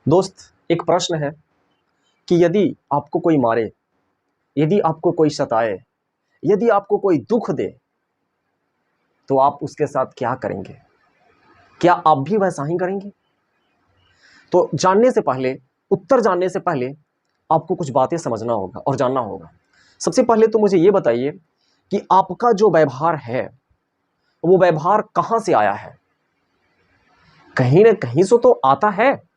दोस्त, एक प्रश्न है कि यदि आपको कोई मारे, यदि आपको कोई सताए, यदि आपको कोई दुख दे, तो आप उसके साथ क्या करेंगे? क्या आप भी वैसा ही करेंगे? तो जानने से पहले, उत्तर जानने से पहले आपको कुछ बातें समझना होगा और जानना होगा। सबसे पहले तो मुझे ये बताइए कि आपका जो व्यवहार है, वो व्यवहार कहाँ से आया है? कहीं न कहीं से तो आता है।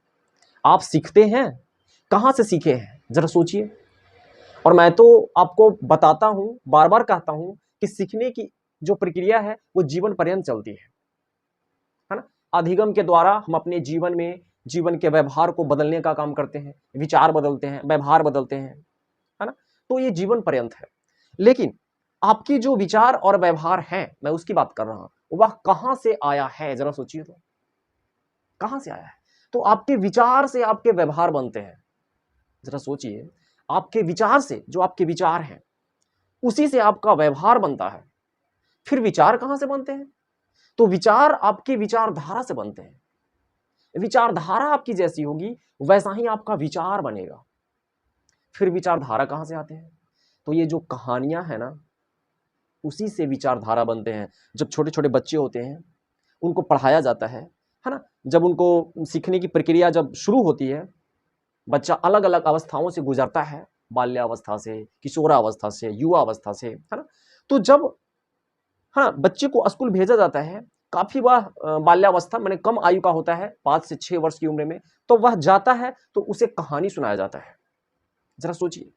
आप सीखते हैं, कहाँ से सीखे हैं? ज़रा सोचिए। और मैं तो आपको बताता हूँ, बार-बार कहता हूँ कि सीखने की जो प्रक्रिया है, वो जीवन पर्यंत चलती है ना? अधिगम के द्वारा हम अपने जीवन में, जीवन के व्यवहार को बदलने का काम करते हैं, विचार बदलते हैं, व्यवहार बदलते हैं, है ना? तो ये जीवन पर्यंत है। लेकिन आपकी जो विचार और व्यवहार है, मैं उसकी बात कर रहा हूँ, वह कहाँ से आया है? ज़रा सोचिए तो, कहाँ से आया है? तो आपके विचार से आपके व्यवहार बनते हैं। ज़रा सोचिए, आपके विचार से, जो आपके विचार हैं, उसी से आपका व्यवहार बनता है। फिर विचार कहाँ से बनते हैं? तो विचार आपकी विचारधारा से बनते हैं। विचारधारा आपकी जैसी होगी, वैसा ही आपका विचार बनेगा। फिर विचारधारा कहाँ से आते हैं? तो ये जो कहानियाँ हैं ना, उसी से विचारधारा बनते हैं। जब छोटे-छोटे बच्चे होते हैं, उनको पढ़ाया जाता है ना? जब उनको सीखने की प्रक्रिया जब शुरू होती है, बच्चा अलग-अलग अवस्थाओं से गुज़रता है, बाल्यावस्था से, किशोरावस्था से, युवावस्था से, है ना? तो जब हाँ, बच्चे को स्कूल भेजा जाता है, काफ़ी वह बाल्यावस्था माने कम आयु का होता है, 5 से 6 वर्ष की उम्र में, तो वह जाता है, तो उसे कहानी सुनाया जाता है। ज़रा सोचिए,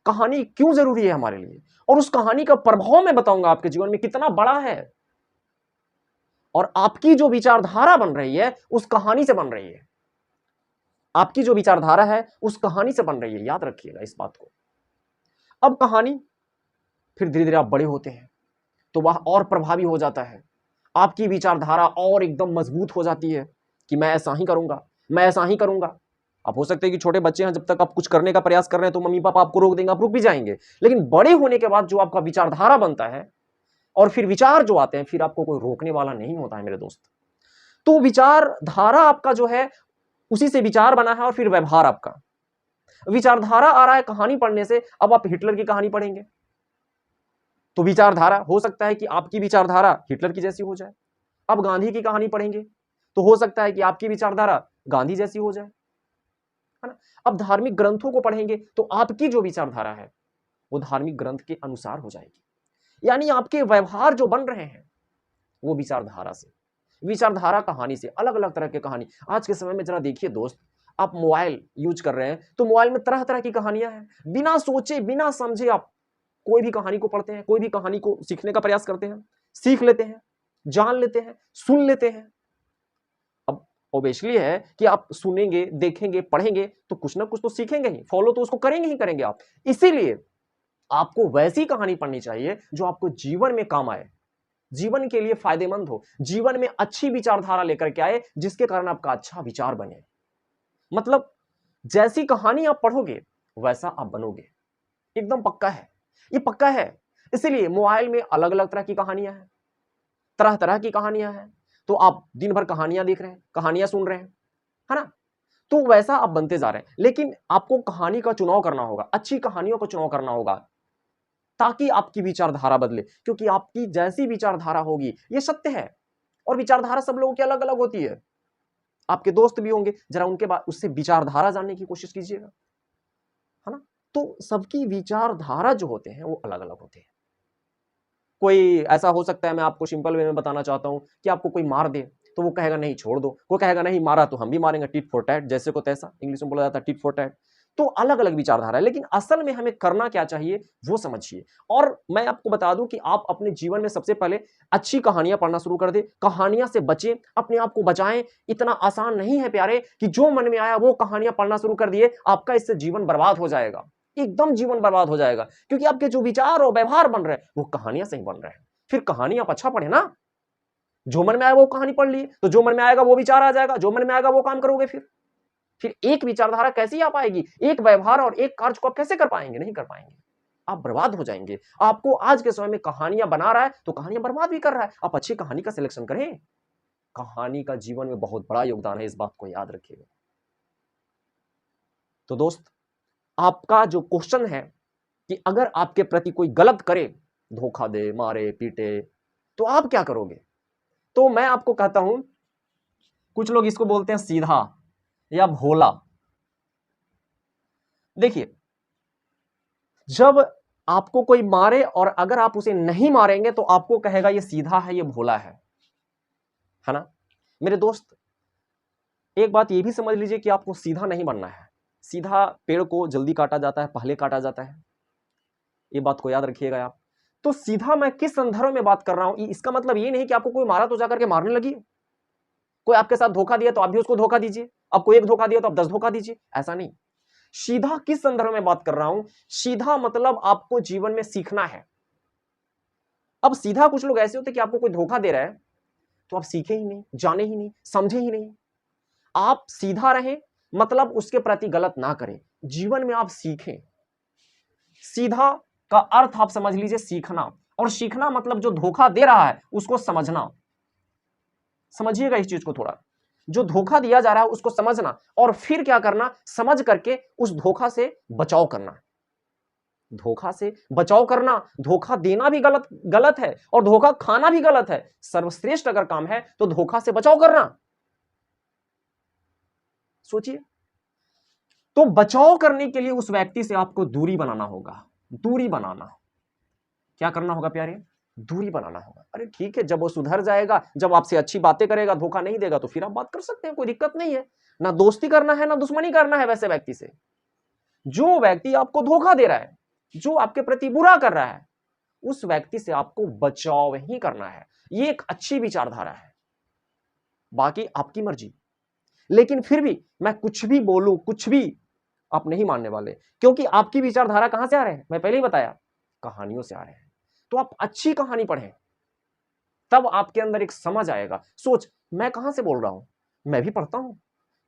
कहानी क्यों ज़रूरी है हमारे लिए? और उस कहानी का प्रभाव मैं बताऊँगा आपके जीवन में कितना बड़ा है और आपकी जो विचारधारा बन रही है, उस कहानी से बन रही है। आपकी जो विचारधारा है, उस कहानी से बन रही है, याद रखिएगा इस बात को। अब कहानी फिर धीरे-धीरे आप बड़े होते हैं, तो वह और प्रभावी हो जाता है। आपकी विचारधारा और एकदम मजबूत हो जाती है कि मैं ऐसा ही करूँगा, मैं ऐसा ही करूँगा। अब हो सकता है कि छोटे बच्चे हैं, जब तक आप कुछ करने का प्रयास कर रहे हैं, तो मम्मी-पापा आपको रोक देंगे, आप रुक भी जाएँगे। लेकिन बड़े होने के बाद जो आपका विचारधारा बनता है और फिर विचार जो आते हैं, फिर आपको कोई रोकने वाला नहीं होता है मेरे दोस्त। तो विचारधारा आपका जो है, उसी से विचार बना है और फिर व्यवहार आपका। विचारधारा आ रहा है कहानी पढ़ने से, अब आप हिटलर की कहानी पढ़ेंगे। तो विचारधारा हो सकता है कि आपकी विचारधारा हिटलर की जैसी हो जाए। अब गांधी की कहानी पढ़ेंगे, तो हो सकता है कि आपकी विचारधारा गांधी जैसी हो जाए, है ना? अब धार्मिक ग्रंथों को पढ़ेंगे, तो आपकी जो विचारधारा है, वो धार्मिक ग्रंथ के अनुसार हो जाएगी। यानी आपके व्यवहार जो बन रहे हैं, वो विचारधारा से। विचारधारा कहानी से, अलग-अलग तरह की कहानी। आज के समय में ज़रा देखिए दोस्त, आप मोबाइल यूज़ कर रहे हैं, तो मोबाइल में तरह-तरह की कहानियाँ हैं। बिना सोचे, बिना समझे आप कोई भी कहानी को पढ़ते हैं, कोई भी कहानी को सीखने का प्रयास करते हैं, सीख लेते हैं, जान लेते हैं, सुन लेते हैं। अब ऑब्वियसली है कि आप सुनेंगे, देखेंगे, पढ़ेंगे तो कुछ ना कुछ तो सीखेंगे ही, फॉलो तो उसको करेंगे ही करेंगे आप। इसीलिए आपको वैसी कहानी पढ़नी चाहिए जो आपको जीवन में काम आए, जीवन के लिए फायदेमंद हो, जीवन में अच्छी विचारधारा लेकर के आए, जिसके कारण आपका अच्छा विचार बने। मतलब जैसी कहानी आप पढ़ोगे, वैसा आप बनोगे। एकदम पक्का है, ये पक्का है। इसीलिए मोबाइल में अलग-अलग तरह की कहानियाँ हैं, तरह-तरह की कहानियाँ हैं। तो आप दिन भर कहानियाँ देख रहे हैं, कहानियाँ सुन रहे हैं, है ना? तो वैसा आप बनते जा रहे हैं। लेकिन आपको कहानी का चुनाव करना होगा, अच्छी कहानियों का चुनाव करना होगा, ताकि आपकी विचारधारा बदले। क्योंकि आपकी जैसी विचारधारा होगी, ये सत्य है और विचारधारा सब लोगों की अलग-अलग होती है। आपके दोस्त भी होंगे, ज़रा उनके बाद उससे विचारधारा जानने की कोशिश कीजिएगा, है ना? तो सबकी विचारधारा जो होते हैं, वो अलग-अलग होते हैं। कोई ऐसा हो सकता है, मैं आपको सिंपल वे में बताना चाहता हूँ कि आपको कोई मार दे, तो वो कहेगा नहीं छोड़ दो, कोई कहेगा नहीं मारा तो हम भी मारेंगे, टिट फॉर टैट, जैसे को तैसा, इंग्लिश में बोला जाता है टिट फॉर टैट। तो अलग-अलग विचारधारा है, लेकिन असल में हमें करना क्या चाहिए, वो समझिए। और मैं आपको बता दूँ कि आप अपने जीवन में सबसे पहले अच्छी कहानियाँ पढ़ना शुरू कर दें, कहानियाँ से बचें, अपने आप को बचाएँ। इतना आसान नहीं है प्यारे कि जो मन में आया वो कहानियाँ पढ़ना शुरू कर दिए, आपका इससे जीवन बर्बाद हो जाएगा। एकदम जीवन बर्बाद हो जाएगा, क्योंकि आपके जो विचार और व्यवहार बन रहे हैं, वो कहानियाँ से ही बन रहे हैं। फिर कहानी आप अच्छा पढ़े ना, जो मन में आया वो कहानी पढ़ लिए, तो जो मन में आएगा वो विचार आ जाएगा, जो मन में आएगा वो काम करोगे फिर एक विचारधारा कैसी आ पाएगी, एक व्यवहार और एक कार्य को आप कैसे कर पाएंगे? नहीं कर पाएंगे, आप बर्बाद हो जाएंगे। आपको आज के समय में कहानियां बना रहा है, तो कहानियां बर्बाद भी कर रहा है। आप अच्छी कहानी का सिलेक्शन करें। कहानी का जीवन में बहुत बड़ा योगदान है, इस बात को याद रखिएगा। तो दोस्त, आपका जो क्वेश्चन है कि अगर आपके प्रति कोई गलत करे, धोखा दे, मारे, पीटे, तो आप क्या करोगे? तो मैं आपको कहता हूं, कुछ लोग इसको बोलते हैं सीधा या भोला। देखिए, जब आपको कोई मारे और अगर आप उसे नहीं मारेंगे तो आपको कहेगा ये सीधा है, ये भोला है ना? मेरे दोस्त, एक बात ये भी समझ लीजिए कि आपको सीधा नहीं बनना है। सीधा पेड़ को जल्दी काटा जाता है, पहले काटा जाता है। ये बात को याद रखिएगा आप। तो सीधा मैं किस संदर्भ में बात कर रहा हूं, इसका मतलब ये नहीं कि आपको कोई मारा तो जाकर के मारने लगी। कोई आपके साथ धोखा दिया तो आप भी उसको धोखा दीजिए, आपको एक धोखा दिया तो आप 10 धोखा दीजिए, ऐसा नहीं। सीधा किस संदर्भ में बात कर रहा हूं? सीधा मतलब आपको जीवन में सीखना है। अब सीधा कुछ लोग ऐसे होते हैं कि आपको कोई धोखा दे रहा है तो आप सीखे ही नहीं, जाने ही नहीं, समझे ही नहीं। आप सीधा रहें, मतलब उसके प्रति गलत ना करें, जीवन में आप सीखें। सीधा का अर्थ आप समझ लीजिए सीखना, और सीखना मतलब जो धोखा दे रहा है उसको समझना। समझिएगा इस चीज को थोड़ा, जो धोखा दिया जा रहा है उसको समझना और फिर क्या करना, समझ करके उस धोखा से बचाव करना। धोखा से बचाव करना, धोखा देना भी गलत है और धोखा खाना भी गलत है। सर्वश्रेष्ठ अगर काम है तो धोखा से बचाव करना। सोचिए, तो बचाव करने के लिए उस व्यक्ति से आपको दूरी बनाना होगा। दूरी बनाना, क्या करना होगा प्यारे? दूरी बनाना होगा। अरे ठीक है, जब वो सुधर जाएगा, जब आपसे अच्छी बातें करेगा, धोखा नहीं देगा, तो फिर आप बात कर सकते हैं, कोई दिक्कत नहीं है। ना दोस्ती करना है ना दुश्मनी करना है वैसे व्यक्ति से। जो व्यक्ति आपको धोखा दे रहा है, जो आपके प्रति बुरा कर रहा है, उस व्यक्ति से आपको बचाव ही करना है। ये एक अच्छी विचारधारा है, बाकी आपकी मर्जी। लेकिन फिर भी मैं कुछ भी बोलूं, कुछ भी आप नहीं मानने वाले, क्योंकि आपकी विचारधारा कहां से आ रहे हैं? मैं पहले ही बताया, कहानियों से आ रहे हैं। तो आप अच्छी कहानी पढ़ें, तब आपके अंदर एक समझ आएगा। सोच, मैं कहां से बोल रहा हूं? मैं भी पढ़ता हूं,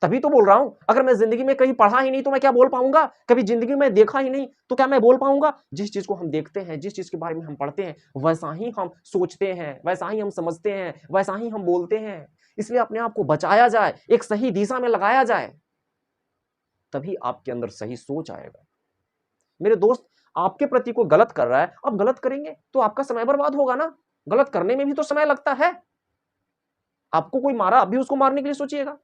तभी तो बोल रहा हूं। अगर मैं जिंदगी में कहीं पढ़ा ही नहीं तो मैं क्या बोल पाऊंगा? कभी जिंदगी में देखा ही नहीं तो क्या मैं बोल पाऊंगा? जिस चीज को हम देखते हैं, जिस चीज के बारे में हम पढ़ते हैं, वैसा ही हम सोचते हैं, वैसा ही हम समझते हैं, वैसा ही हम बोलते हैं। इसलिए अपने आप को बचाया जाए, एक सही दिशा में लगाया जाए, तभी आपके अंदर सही सोच आएगा। मेरे दोस्त, आपके प्रति कोई गलत कर रहा है, आप गलत करेंगे तो आपका समय बर्बाद होगा ना। गलत करने में भी तो समय लगता है। आपको कोई मारा, आप भी उसको मारने के लिए सोचिएगा।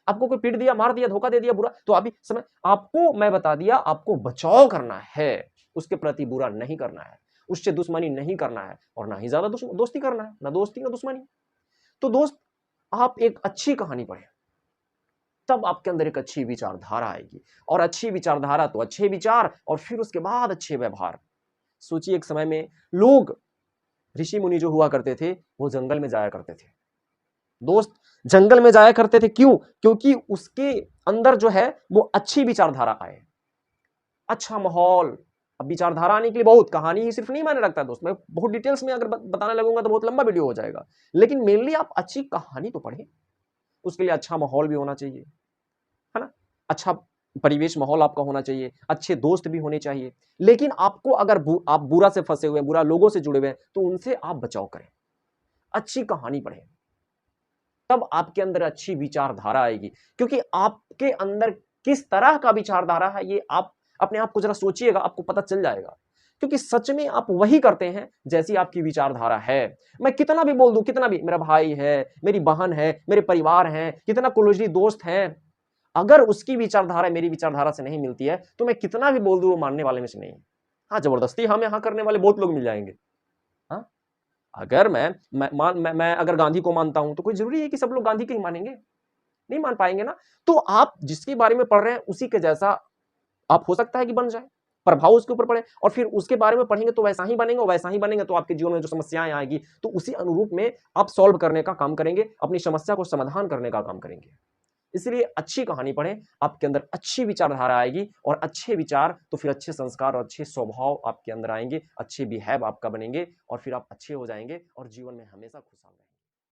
आपको कोई पीट दिया, मार दिया, धोखा दे दिया, बुरा, तो अभी समय, आपको मैं बता दिया, आपको बचाव करना है, उसके प्रति बुरा नहीं करना है, उससे दुश्मनी नहीं करना है, और ना ही ज्यादा दोस्ती करना है, ना दोस्ती ना दुश्मनी। तो दोस्त, आप एक अच्छी कहानी पढ़ें, तब आपके अंदर एक अच्छी विचारधारा आएगी, और अच्छी विचारधारा तो अच्छे विचार, और फिर उसके बाद अच्छे व्यवहार। सोचिए, एक समय में लोग, ऋषि मुनि जो हुआ करते थे, वो जंगल में जाया करते थे। दोस्त, जंगल में जाया करते थे, क्यों? क्योंकि उसके अंदर जो है वो अच्छी विचारधारा आए, अच्छा माहौल। अब विचारधारा आने के लिए बहुत, कहानी ही सिर्फ नहीं मायने रखता है दोस्त। मैं बहुत डिटेल्स में अगर बताने लगूंगा तो बहुत लंबा वीडियो हो जाएगा, लेकिन मेनली आप अच्छी कहानी तो पढ़ें। उसके लिए अच्छा माहौल भी होना चाहिए, है ना? अच्छा परिवेश, माहौल आपका होना चाहिए, अच्छे दोस्त भी होने चाहिए। लेकिन आपको अगर आप बुरा से फंसे हुए हैं, बुरा लोगों से जुड़े हुए हैं, तो उनसे आप बचाव करें, अच्छी कहानी पढ़ें, तब आपके अंदर अच्छी विचारधारा आएगी। क्योंकि आपके अंदर किस तरह का विचारधारा है, ये आप अपने आप को जरा सोचिएगा, आपको पता चल जाएगा। क्योंकि सच में आप वही करते हैं जैसी आपकी विचारधारा है। मैं कितना भी बोल दूं, कितना भी, मेरा भाई है, मेरी बहन है, मेरे परिवार है, कितना क्लोजली दोस्त है, अगर उसकी विचारधारा मेरी विचारधारा से नहीं मिलती है तो मैं कितना भी बोल दूं, वो मानने वाले में से नहीं। हाँ, जबरदस्ती हम यहां करने वाले बहुत लोग मिल जाएंगे। हाँ, अगर मैं अगर गांधी को मानता हूं तो कोई जरूरी है कि सब लोग गांधी के ही मानेंगे? नहीं मान पाएंगे ना। तो आप जिसके बारे में पढ़ रहे हैं उसी के जैसा आप, हो सकता है कि बन जाए, प्रभाव उसके ऊपर पड़े, और फिर उसके बारे में पढ़ेंगे तो वैसा ही बनेंगे, और वैसा ही बनेंगे तो आपके जीवन में जो समस्याएं आएगी तो उसी अनुरूप में आप सॉल्व करने का काम करेंगे, अपनी समस्या को समाधान करने का काम करेंगे। इसलिए अच्छी कहानी पढ़ें, आपके अंदर अच्छी विचारधारा आएगी, और अच्छे विचार तो फिर अच्छे संस्कार और अच्छे स्वभाव आपके अंदर आएंगे, अच्छे बिहेव आपका बनेंगे, और फिर आप अच्छे हो जाएंगे और जीवन में हमेशा खुशहाल रहेंगे।